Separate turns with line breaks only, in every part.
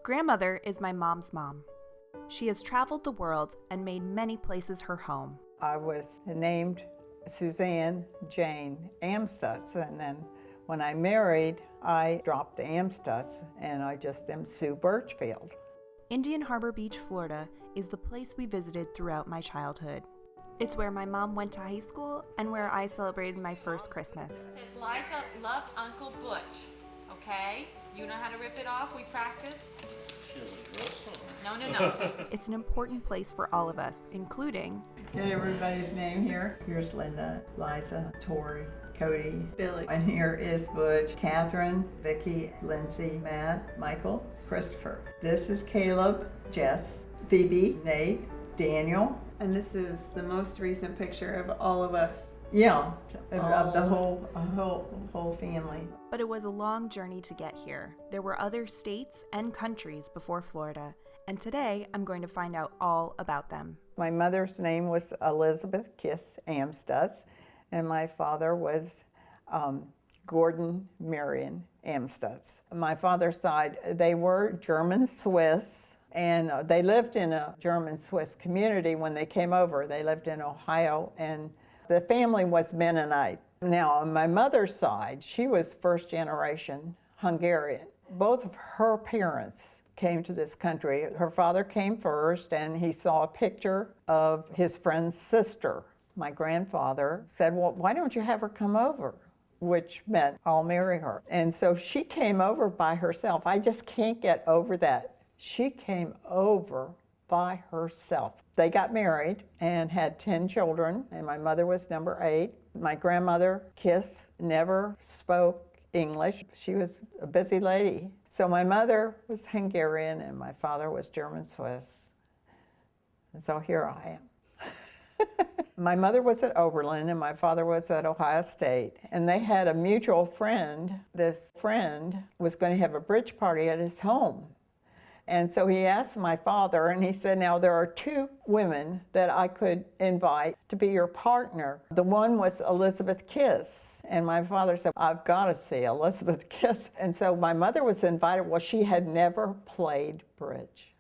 Grandmother is my mom's mom. She has traveled the world and made many places her home.
I was named Suzanne Jane Amstutz, and then when I married, I dropped the Amstutz and I just am Sue Birchfield.
Indian Harbor Beach, Florida is the place we visited throughout my childhood. It's where my mom went to high school and where I celebrated my first Christmas.
Liza loved Uncle Butch, okay? You know how to rip it off? We practiced?
She has a dress on.
No.
It's an important place for all of us, including...
Get everybody's name here. Here's Linda, Liza, Tori, Cody,
Billy.
And here is Butch, Catherine, Vicki, Lindsay, Matt, Michael, Christopher. This is Caleb, Jess, Phoebe, Nate, Daniel.
And this is the most recent picture of all of us.
Yeah, of the whole family.
But it was a long journey to get here. There were other states and countries before Florida, and today I'm going to find out all about them.
My mother's name was Elizabeth Kiss Amstutz, and my father was Gordon Marion Amstutz. My father's side, they were German-Swiss, and they lived in a German-Swiss community when they came over. They lived in Ohio, and the family was Mennonite. Now, on my mother's side, she was first generation Hungarian. Both of her parents came to this country. Her father came first, and he saw a picture of his friend's sister. My grandfather said, well, why don't you have her come over? Which meant I'll marry her. And so she came over by herself. I just can't get over that. She came over by herself. They got married and had 10 children, and my mother was number 8. My grandmother, Kiss, never spoke English. She was a busy lady. So my mother was Hungarian and my father was German-Swiss. And so here I am. My mother was at Oberlin and my father was at Ohio State. And they had a mutual friend. This friend was going to have a bridge party at his home. And so he asked my father, and he said, now there are 2 women that I could invite to be your partner. The one was Elizabeth Kiss. And my father said, I've got to see Elizabeth Kiss. And so my mother was invited. Well, she had never played bridge,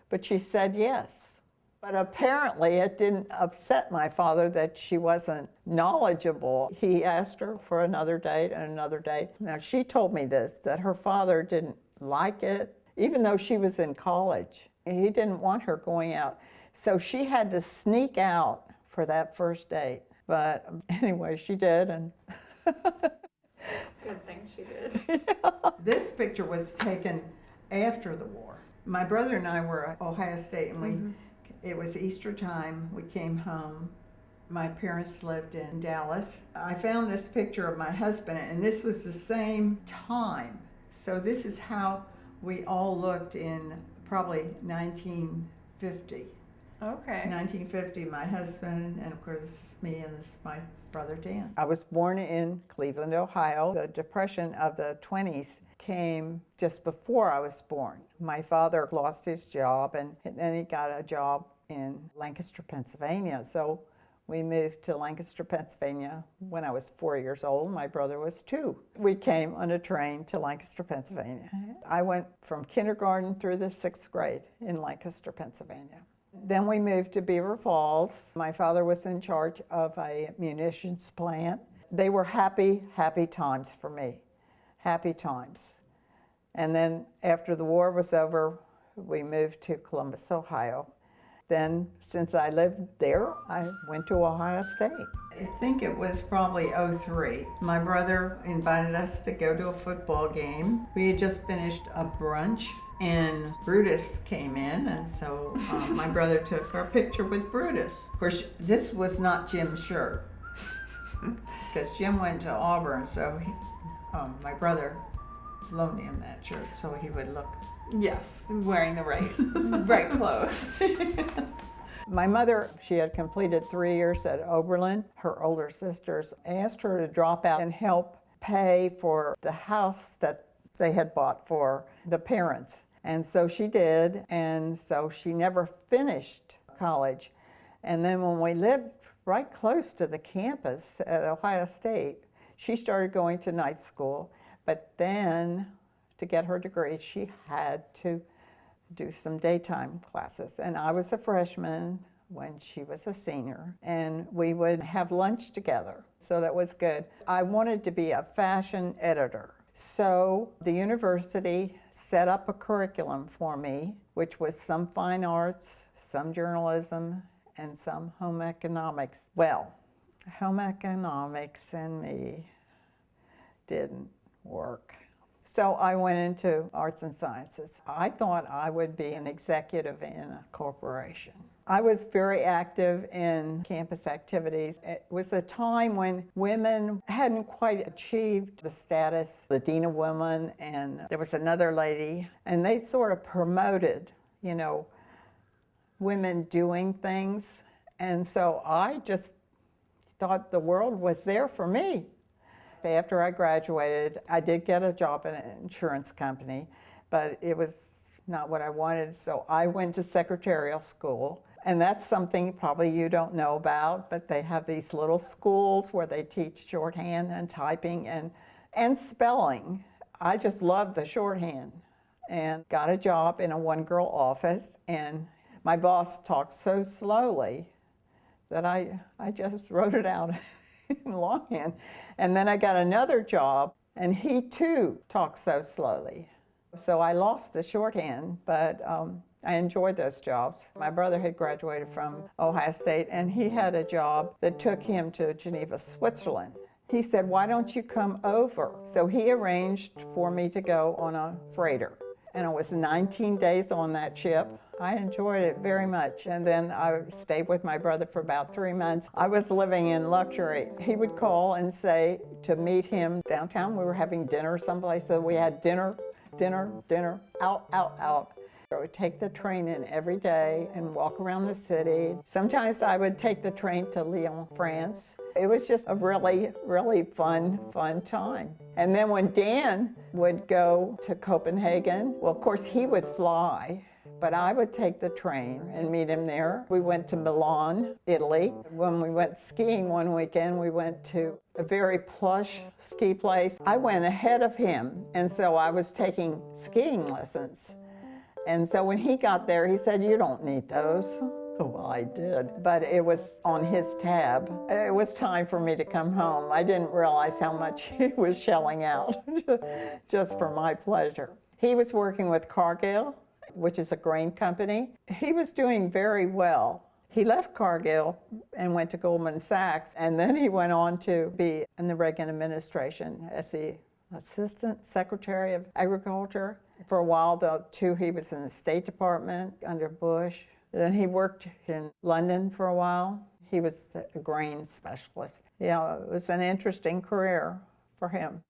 but she said yes. But apparently it didn't upset my father that she wasn't knowledgeable. He asked her for another date and another date. Now, she told me this, that her father didn't like it. Even though she was in college, he didn't want her going out. So she had to sneak out for that first date. But anyway, she did. And
Good thing she did.
This picture was taken after the war. My brother and I were at Ohio State, and it was Easter time. We came home. My parents lived in Dallas. I found this picture of my husband, and this was the same time. So this is how we all looked in probably 1950.
Okay.
1950, my husband, and of course this is me, and this is my brother Dan. I was born in Cleveland, Ohio. The Depression of the 20s came just before I was born. My father lost his job, and then he got a job in Lancaster, Pennsylvania. So we moved to Lancaster, Pennsylvania when I was 4 years old. My brother was 2. We came on a train to Lancaster, Pennsylvania. I went from kindergarten through the 6th grade in Lancaster, Pennsylvania. Then we moved to Beaver Falls. My father was in charge of a munitions plant. They were happy, happy times for me. Happy times. And then after the war was over, we moved to Columbus, Ohio. Then, since I lived there, I went to Ohio State. I think it was probably '03. My brother invited us to go to a football game. We had just finished a brunch, and Brutus came in, and so my brother took our picture with Brutus. Of course, this was not Jim's shirt, because Jim went to Auburn, so my brother loaned him that shirt so he would look.
Yes, wearing the right clothes.
My mother, she had completed 3 years at Oberlin. Her older sisters asked her to drop out and help pay for the house that they had bought for the parents. And so she did, and so she never finished college. And then when we lived right close to the campus at Ohio State, she started going to night school. But then, to get her degree, she had to do some daytime classes. And I was a freshman when she was a senior, and we would have lunch together. So that was good. I wanted to be a fashion editor. So the university set up a curriculum for me, which was some fine arts, some journalism, and some home economics. Well, home economics and me didn't work. So I went into arts and sciences. I thought I would be an executive in a corporation. I was very active in campus activities. It was a time when women hadn't quite achieved the status, the Dean of Women, and there was another lady, and they sort of promoted, women doing things. And so I just thought the world was there for me. After I graduated, I did get a job in an insurance company, but it was not what I wanted. So I went to secretarial school, and that's something probably you don't know about, but they have these little schools where they teach shorthand and typing and spelling. I just loved the shorthand and got a job in a one-girl office, and my boss talked so slowly that I just wrote it out in longhand. And then I got another job, and he too talked so slowly. So I lost the shorthand, but I enjoyed those jobs. My brother had graduated from Ohio State, and he had a job that took him to Geneva, Switzerland. He said, "Why don't you come over?" So he arranged for me to go on a freighter. And it was 19 days on that ship. I enjoyed it very much. And then I stayed with my brother for about 3 months. I was living in luxury. He would call and say to meet him downtown. We were having dinner someplace, so we had dinner, out. I would take the train in every day and walk around the city. Sometimes I would take the train to Lyon, France. It was just a really, really fun time. And then when Dan would go to Copenhagen, well, of course, he would fly, but I would take the train and meet him there. We went to Milan, Italy. When we went skiing one weekend, we went to a very plush ski place. I went ahead of him, and so I was taking skiing lessons. And so when he got there, he said, "You don't need those." Well, I did, but it was on his tab. It was time for me to come home. I didn't realize how much he was shelling out just for my pleasure. He was working with Cargill, which is a grain company. He was doing very well. He left Cargill and went to Goldman Sachs, and then he went on to be in the Reagan administration as the Assistant Secretary of Agriculture. For a while, though, too, he was in the State Department under Bush. Then he worked in London for a while. He was a grain specialist. It was an interesting career for him.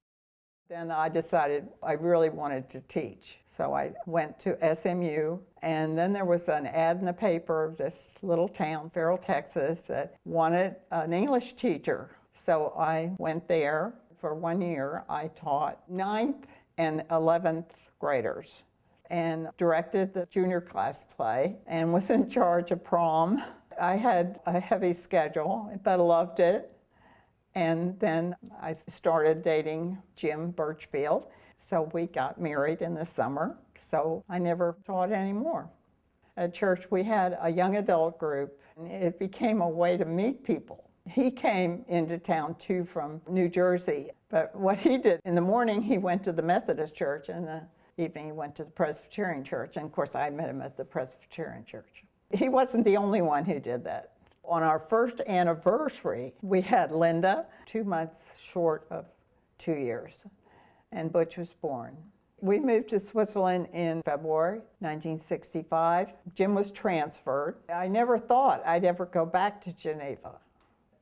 Then I decided I really wanted to teach. So I went to SMU, and then there was an ad in the paper of this little town, Farrell, Texas, that wanted an English teacher. So I went there. For 1 year, I taught 9th and 11th graders and directed the junior class play and was in charge of prom. I had a heavy schedule, but I loved it. And then I started dating Jim Birchfield. So we got married in the summer. So I never taught anymore. At church, we had a young adult group, and it became a way to meet people. He came into town too from New Jersey. But what he did, in the morning he went to the Methodist church, and the evening he went to the Presbyterian church. And of course I met him at the Presbyterian church. He wasn't the only one who did that. On our first anniversary, we had Linda, 2 months short of 2 years, and Butch was born. We moved to Switzerland in February 1965. Jim was transferred. I never thought I'd ever go back to Geneva,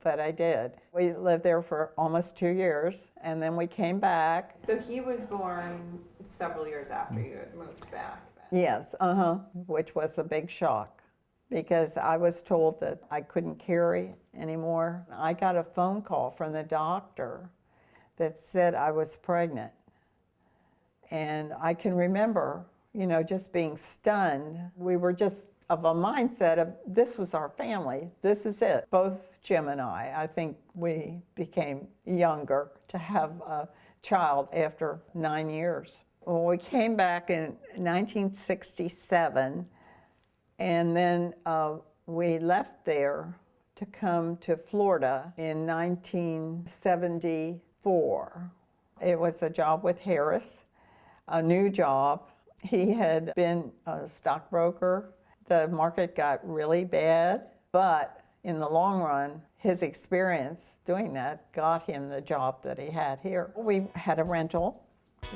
but I did. We lived there for almost 2 years, and then we came back.
So he was born several years after you had moved back then.
Yes, which was a big shock, because I was told that I couldn't carry anymore. I got a phone call from the doctor that said I was pregnant. And I can remember, just being stunned. We were just of a mindset of this was our family, this is it. Both Jim and I think we became younger to have a child after 9 years. Well, we came back in 1967, and then we left there to come to Florida in 1974. It was a job with Harris, a new job. He had been a stockbroker. The market got really bad, but in the long run, his experience doing that got him the job that he had here. We had a rental.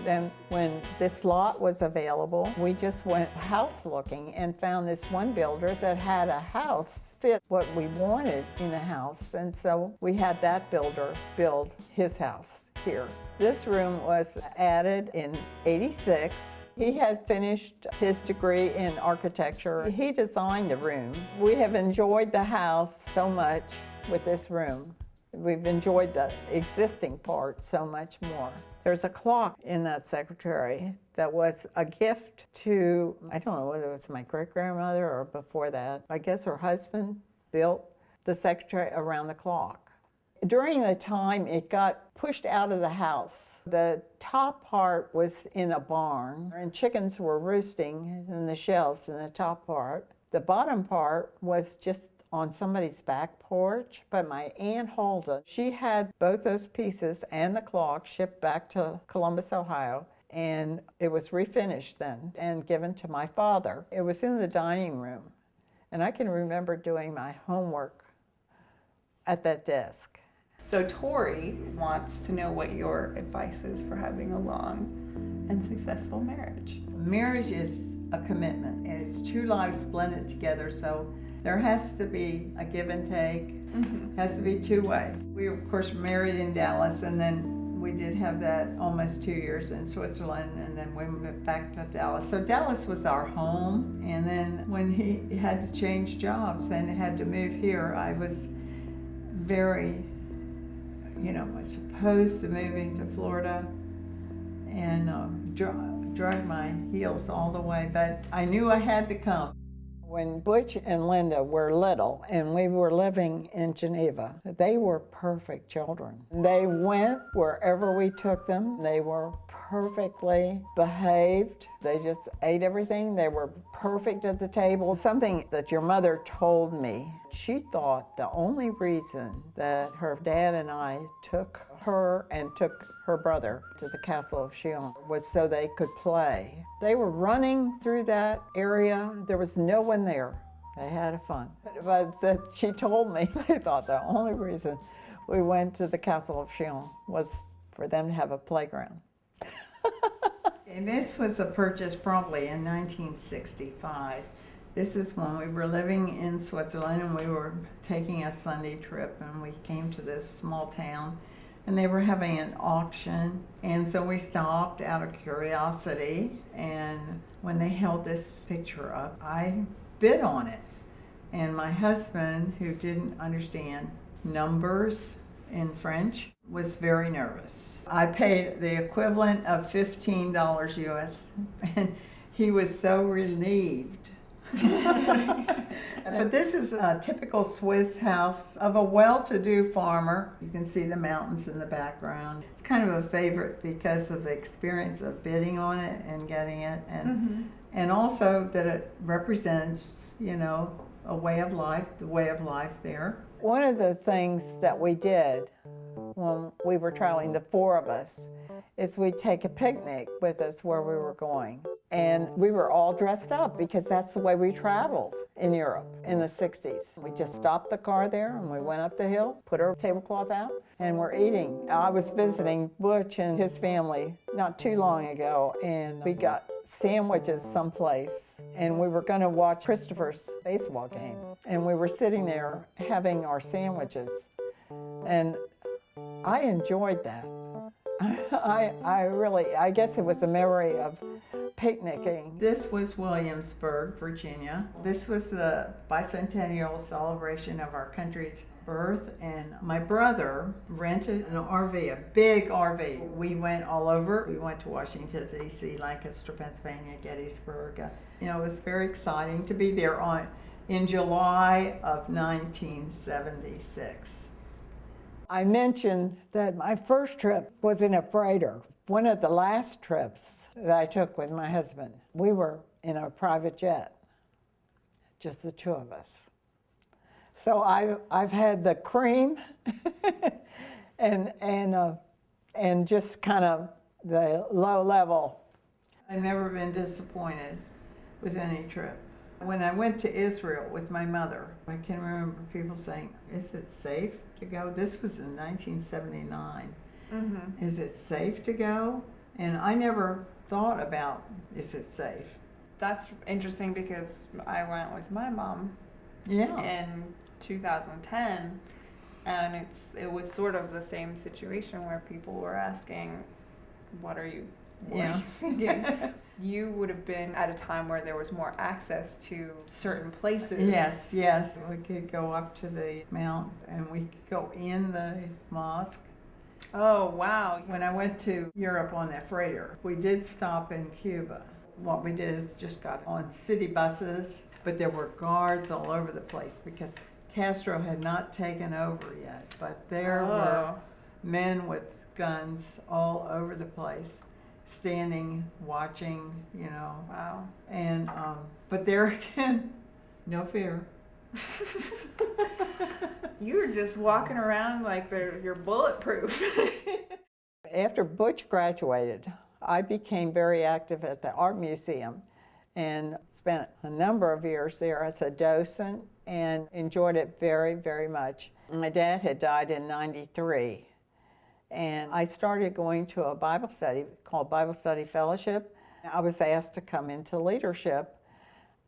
Then when this lot was available, we just went house looking and found this one builder that had a house fit what we wanted in a house. And so we had that builder build his house here. This room was added in '86. He had finished his degree in architecture. He designed the room. We have enjoyed the house so much with this room. We've enjoyed the existing part so much more. There's a clock in that secretary that was a gift to, I don't know whether it was my great-grandmother or before that. I guess her husband built the secretary around the clock. During the time it got pushed out of the house, the top part was in a barn, and chickens were roosting in the shelves in the top part. The bottom part was just on somebody's back porch, but my Aunt Hulda, she had both those pieces and the clock shipped back to Columbus, Ohio, and it was refinished then and given to my father. It was in the dining room, and I can remember doing my homework at that desk.
So Tori wants to know what your advice is for having a long and successful marriage.
Marriage is a commitment, and it's two lives blended together, so there has to be a give and take. Has to be two-way. We, of course, married in Dallas, and then we did have that almost 2 years in Switzerland, and then we went back to Dallas. So Dallas was our home, and then when he had to change jobs and had to move here, I was very, much opposed to moving to Florida, and dragged my heels all the way, but I knew I had to come. When Butch and Linda were little and we were living in Geneva, they were perfect children. They went wherever we took them. They were perfectly behaved. They just ate everything. They were perfect at the table. Something that your mother told me, she thought the only reason that her dad and I took her and took her brother to the Castle of Chillon was so they could play. They were running through that area. There was no one there. They had fun. But she told me they thought the only reason we went to the Castle of Chillon was for them to have a playground. And this was a purchase probably in 1965. This is when we were living in Switzerland and we were taking a Sunday trip, and we came to this small town and they were having an auction, and so we stopped out of curiosity, and when they held this picture up, I bid on it. And my husband, who didn't understand numbers in French, was very nervous. I paid the equivalent of $15 US, and he was so relieved. But this is a typical Swiss house of a well-to-do farmer. You can see the mountains in the background. It's kind of a favorite because of the experience of bidding on it and getting it, and also that it represents, a way of life, the way of life there. One of the things that we did when we were traveling, the four of us, is we'd take a picnic with us where we were going. And we were all dressed up because that's the way we traveled in Europe in the 60s. We just stopped the car there and we went up the hill, put our tablecloth out, and we're eating. I was visiting Butch and his family not too long ago, and we got sandwiches someplace, and we were going to watch Christopher's baseball game. And we were sitting there having our sandwiches, and I enjoyed that. I guess it was a memory of picnicking. This was Williamsburg, Virginia. This was the bicentennial celebration of our country's birth, and my brother rented an RV, a big RV. We went all over. We went to Washington, D.C., Lancaster, Pennsylvania, Gettysburg. It was very exciting to be there in July of 1976. I mentioned that my first trip was in a freighter. One of the last trips that I took with my husband. We were in a private jet, just the two of us. So I've had the cream and just kind of the low level. I've never been disappointed with any trip. When I went to Israel with my mother, I can remember people saying, "Is it safe to go?" This was in 1979. Mm-hmm. Is it safe to go? And I never thought about, is it safe?
That's interesting because I went with my mom in 2010, and it was sort of the same situation where people were asking, what are you thinking? You would have been at a time where there was more access to certain places.
Yes. We could go up to the mount and we could go in the mosque.
Oh, wow.
When I went to Europe on that freighter, we did stop in Cuba. What we did is just got on city buses, but there were guards all over the place because Castro had not taken over yet, but there were men with guns all over the place, standing, watching,
Wow.
And, but there again, no fear.
You were just walking around like you're bulletproof.
After Butch graduated, I became very active at the art museum and spent a number of years there as a docent and enjoyed it very, very much. My dad had died in '93, and I started going to a Bible study called Bible Study Fellowship. I was asked to come into leadership,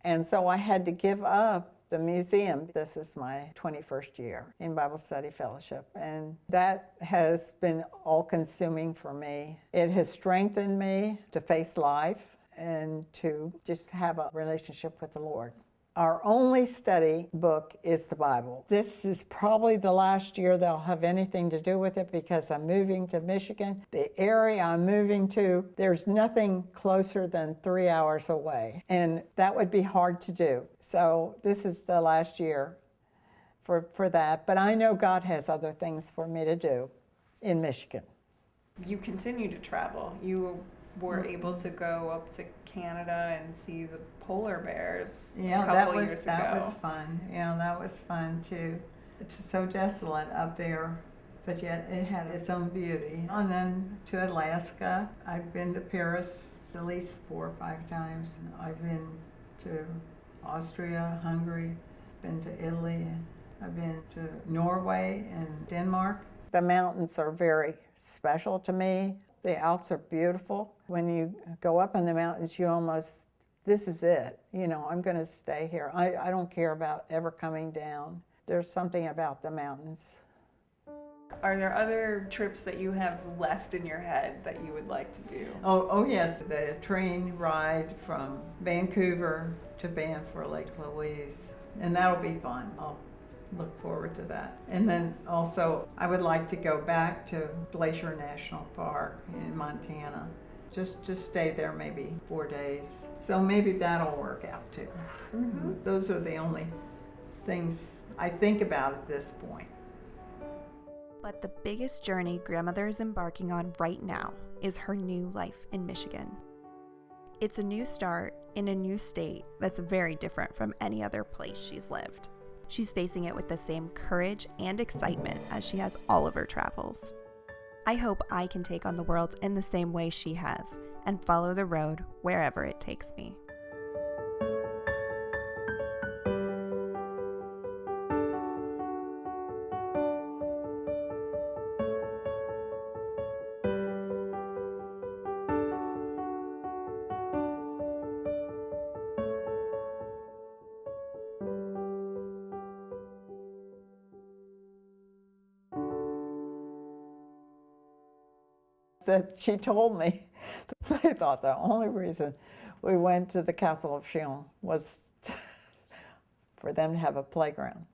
and so I had to give up the museum. This is my 21st year in Bible Study Fellowship, and that has been all-consuming for me. It has strengthened me to face life and to just have a relationship with the Lord. Our only study book is the Bible. This is probably the last year that I'll have anything to do with it because I'm moving to Michigan. The area I'm moving to, there's nothing closer than 3 hours away, and that would be hard to do. So this is the last year for that, but I know God has other things for me to do in Michigan.
You continue to travel. You were able to go up to Canada and see the polar bears a couple years ago.
That was fun. That was fun too. It's just so desolate up there, but yet it had its own beauty. And then to Alaska. I've been to Paris at least 4 or 5 times. I've been to Austria, Hungary, been to Italy, I've been to Norway and Denmark. The mountains are very special to me. The Alps are beautiful. When you go up in the mountains, you almost, this is it. I'm going to stay here. I don't care about ever coming down. There's something about the mountains.
Are there other trips that you have left in your head that you would like to do?
Oh yes, the train ride from Vancouver to Banff or Lake Louise. And that'll be fun. I'll look forward to that. And then also, I would like to go back to Glacier National Park in Montana. Just stay there maybe 4 days. So maybe that'll work out too. Mm-hmm. Those are the only things I think about at this point.
But the biggest journey Grandmother is embarking on right now is her new life in Michigan. It's a new start in a new state that's very different from any other place she's lived. She's facing it with the same courage and excitement as she has all of her travels. I hope I can take on the world in the same way she has and follow the road wherever it takes me.
That she told me that they thought the only reason we went to the Castle of Chillon was for them to have a playground.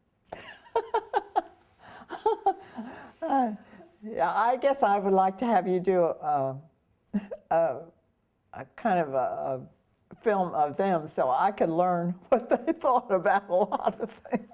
I guess I would like to have you do a kind of a film of them so I could learn what they thought about a lot of things.